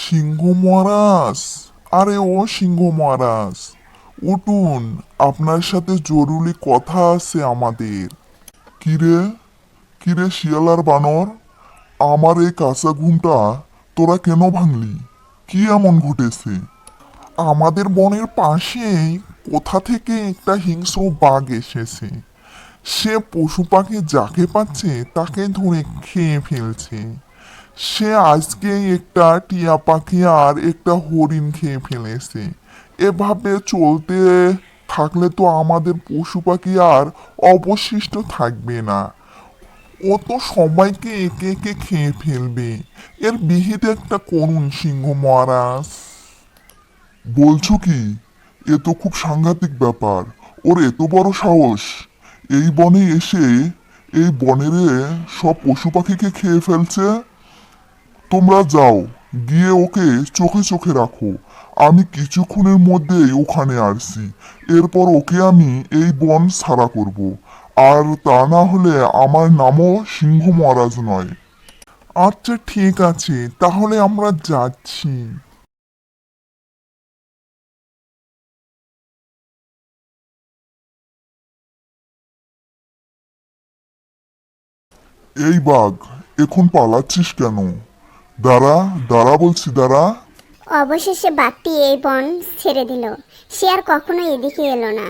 সিংহ মহারাজ, আরে ও সিংহ মহারাজ, উঠুন, আপনার সাথে জরুরি কথা আছে আমাদের। কিরে, কিরে শিয়াল আর বানর, আমার এই কাঁচা ঘুমটা তোরা কেন ভাঙলি? কি এমন ঘটেছে? আমাদের বনের পাশেই কোথা থেকে একটা হিংস্র বাঘ এসেছে। সে পশু পাখি যাকে পাচ্ছে তাকে ধরে খেয়ে ফেলছে। সে আজকে একটা টিয়া পাখি আর একটা হরিণ খেয়ে ফেলেছে। এভাবে চলতে থাকলে তো আমাদের পশু পাখি আর অবশিষ্ট থাকবে না। ও তো সবাইকে একে একে খেয়ে ফেলবে। এর বিহিত একটা করুন সিংহ মহারাজ। বলছো কি? এ তো খুব সাংঘাতিক ব্যাপার। ওর এত বড় সাহস এই বনে এসে এই বনের সব পশু পাখিকে খেয়ে ফেলছে। তোমরা যাও, গিয়ে ওকে চোখে চোখে রাখো। আমি কিছুক্ষণের মধ্যেই ওখানে আসছি। এরপর ওকে আমি এই বন ছাড়া করব। আর তা না হলে আমার নামও সিংহ মহারাজ নয়। আচ্ছা ঠিক আছে, তাহলে আমরা যাচ্ছি। এই বাঘ, এখন পালাচ্ছিস কেন? দাঁড়া, দাঁড়া বলছি, দাঁড়া। অবশেষে বাঘটি এই বন ছেড়ে দিল। সে আর কখনো এদিকে এলো না।